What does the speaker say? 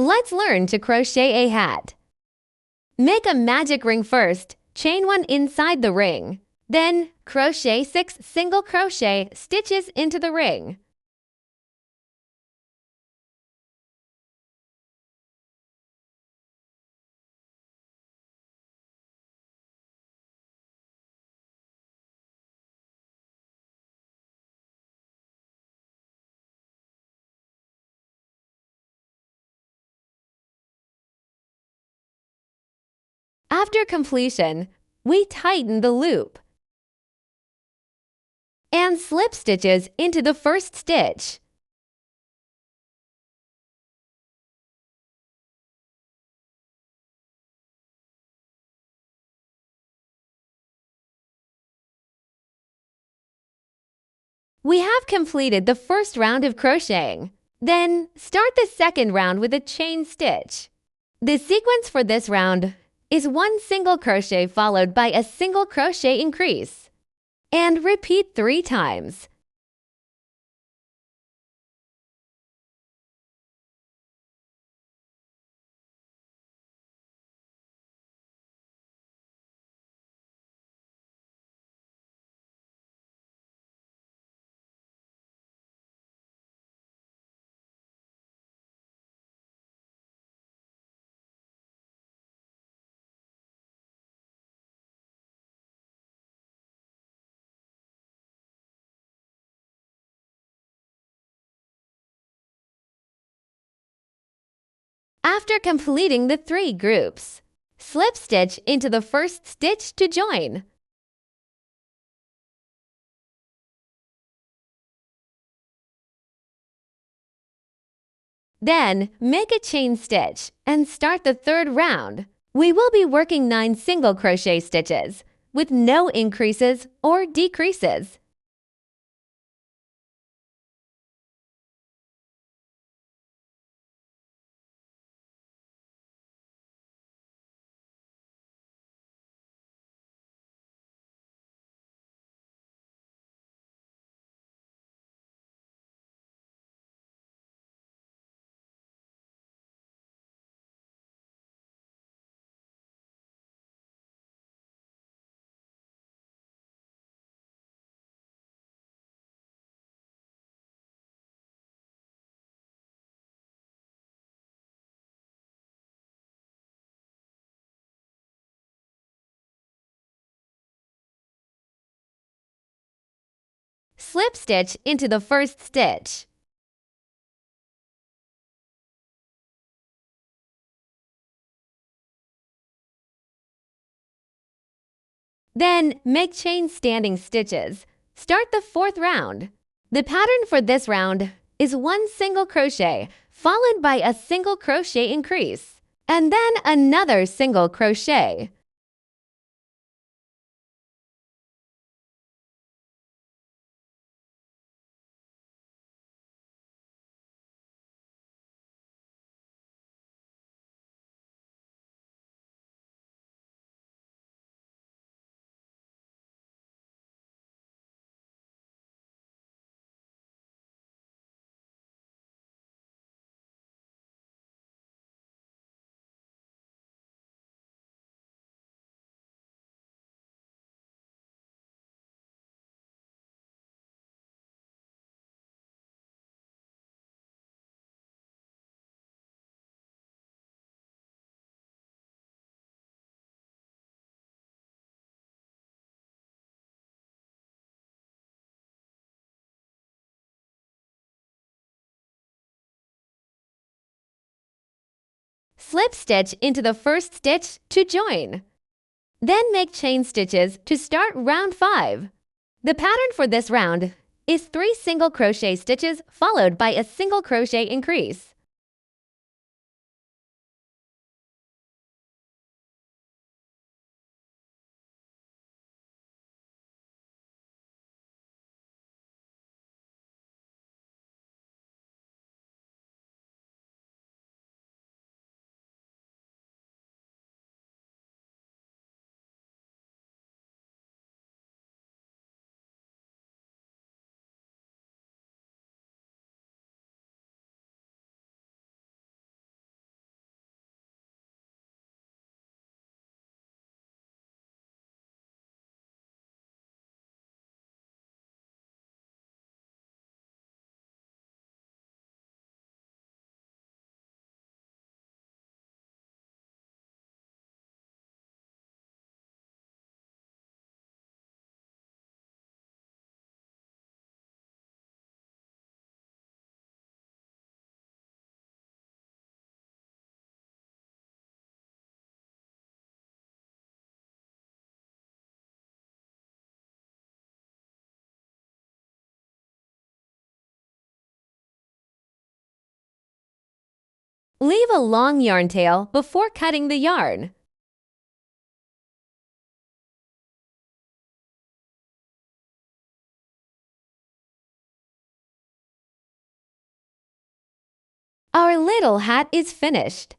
Let's learn to crochet a hat. Make a magic ring first. Chain one inside the ring. Then, crochet 6 single crochet stitches into the ring. After completion, we tighten the loop and slip stitches into the first stitch. We have completed the first round of crocheting. Then, start the second round with a chain stitch. The sequence for this round is 1 single crochet followed by a single crochet increase. And repeat 3 times. After completing the 3 groups, slip stitch into the first stitch to join. Then, make a chain stitch and start the third round. We will be working 9 single crochet stitches with no increases or decreases. Slip stitch into the first stitch. Then, make chain standing stitches. Start the 4th round. The pattern for this round is 1 single crochet followed by a single crochet increase, and then another single crochet. Slip stitch into the first stitch to join. Then make chain stitches to start round 5. The pattern for this round is 3 single crochet stitches followed by a single crochet increase. Leave a long yarn tail before cutting the yarn. Our little hat is finished.